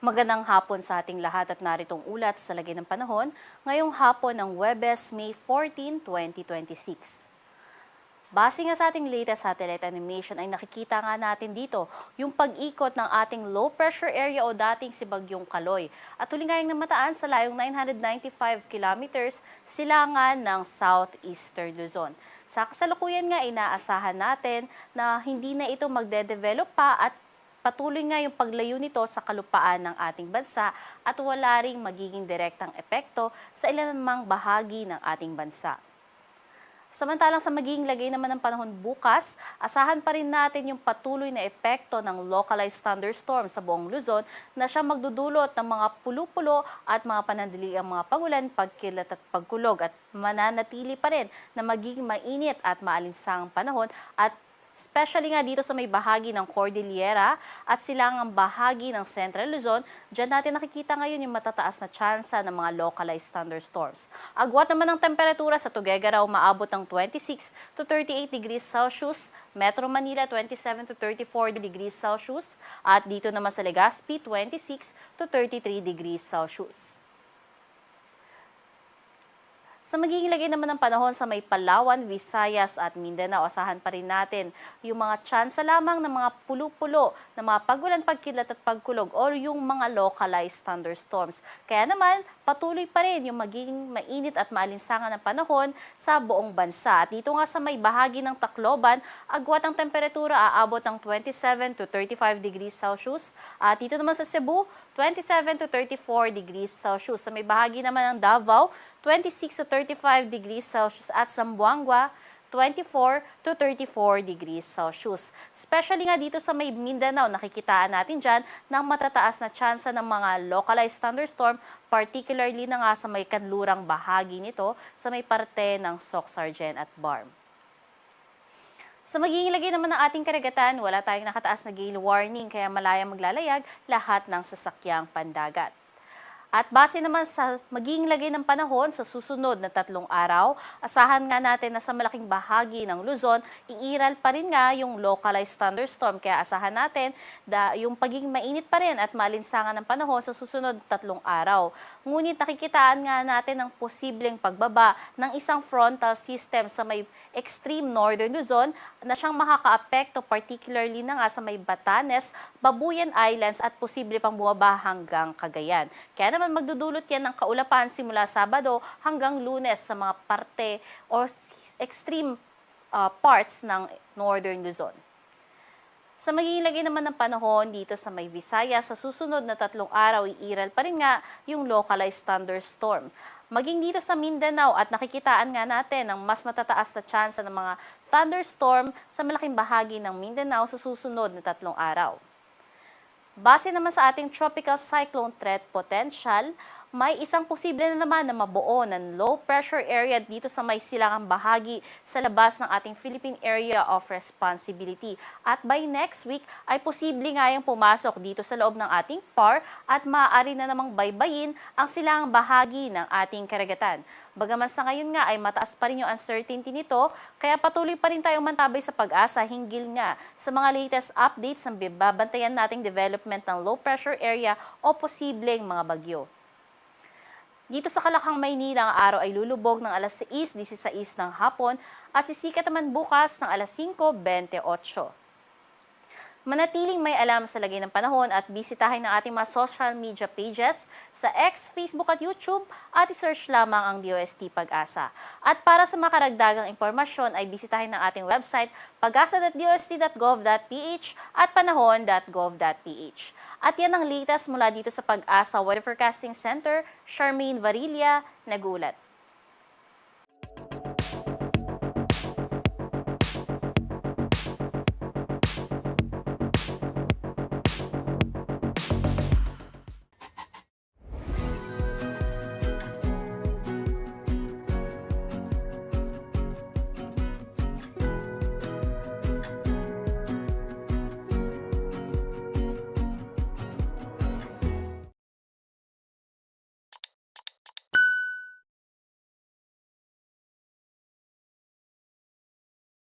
Magandang hapon sa ating lahat at naritong ulat sa lagay ng panahon ngayong hapon ng Huwebes, May 14, 2026. Base nga sa ating latest satellite animation ay nakikita nga natin dito yung pag-ikot ng ating low pressure area o dating si Bagyong Kaloy. At huli nga yung namataan sa layong 995 kilometers silangan ng southeastern Luzon. Sa kasalukuyan nga inaasahan natin na hindi na ito magde-develop pa at patuloy nga yung paglayo nito sa kalupaan ng ating bansa at wala ring magiging direktang epekto sa ilang bahagi ng ating bansa. Samantalang sa magiging lagay naman ng panahon bukas, asahan pa rin natin yung patuloy na epekto ng localized thunderstorm sa buong Luzon na siya magdudulot ng mga pulo-pulo at mga panandaliang mga pagulan, pagkilat at pagkulog at mananatili pa rin na magiging mainit at maalinsangang panahon at especially nga dito sa may bahagi ng Cordillera at silangang bahagi ng Central Luzon, dyan natin nakikita ngayon yung matataas na tsansa ng mga localized thunderstorms. Agwat naman ng temperatura sa Tuguegarao maabot ng 26 to 38 degrees Celsius, Metro Manila 27 to 34 degrees Celsius, at dito naman sa Legazpi 26 to 33 degrees Celsius. Sa magiging lagay naman ng panahon sa may Palawan, Visayas at Mindanao, asahan pa rin natin yung mga tsansa lamang ng mga pulo-pulo na mga pagulan, pagkilat at pagkulog o yung mga localized thunderstorms. Kaya naman, patuloy pa rin yung magiging mainit at maalinsangan ng panahon sa buong bansa. At dito nga sa may bahagi ng Tacloban, agwat ang temperatura aabot ng 27 to 35 degrees Celsius. At dito naman sa Cebu, 27 to 34 degrees Celsius. Sa may bahagi naman ng Davao, 26 to 35 degrees Celsius at Zamboanga, 24 to 34 degrees Celsius. Especially nga dito sa may Mindanao, nakikitaan natin dyan ng matataas na tsansa ng mga localized thunderstorm, particularly na nga sa may kanlurang bahagi nito sa may parte ng Soc-Sargen at Barm. Sa magiging lagay naman ng ating karagatan, wala tayong nakataas na gale warning kaya malayang maglalayag lahat ng sasakyang pandagat. At base naman sa magiging lagay ng panahon sa susunod na 3 araw, asahan nga natin na sa malaking bahagi ng Luzon, iiral pa rin nga yung localized thunderstorm. Kaya asahan natin yung pagiging mainit pa rin at malinsangan ng panahon sa susunod 3 araw. Ngunit nakikitaan nga natin ang posibleng pagbaba ng isang frontal system sa may extreme northern Luzon na siyang makakaapekto particularly na nga sa may Batanes, Babuyan Islands at posible pang bumaba hanggang Cagayan. Kaya naman magdudulot yan ng kaulapan simula Sabado hanggang Lunes sa mga parte o extreme parts ng northern Luzon. Sa magiging lagay naman ng panahon dito sa may Visayas, sa susunod na 3 araw, iiral pa rin nga yung localized thunderstorm. Maging dito sa Mindanao at nakikitaan nga natin ang mas matataas na tsansa ng mga thunderstorm sa malaking bahagi ng Mindanao sa susunod na 3 araw. Base naman sa ating tropical cyclone threat potential, may isang posible na naman na mabuo ng low pressure area dito sa may silangang bahagi sa labas ng ating Philippine Area of Responsibility. At by next week ay posible nga yung pumasok dito sa loob ng ating PAR at maaari na namang baybayin ang silangang bahagi ng ating karagatan. Bagaman sa ngayon nga ay mataas pa rin yung uncertainty nito, kaya patuloy pa rin tayong mantabay sa pag-asa hinggil nga sa mga latest updates ng babantayan nating development ng low pressure area o posibleng mga bagyo. Dito sa Kalakang, Maynila, ang araw ay lulubog ng alas 6:16 ng hapon at sisikat naman bukas ng alas 5:28. Manatiling may alam sa lagay ng panahon at bisitahin ang ating mga social media pages sa X, Facebook at YouTube at i-search lamang ang DOST Pag-asa. At para sa mga karagdagang impormasyon ay bisitahin ang ating website pagasa.dost.gov.ph at panahon.gov.ph. At yan ang latest mula dito sa Pag-asa Weather Forecasting Center, Charmaine Varilla, nagulat.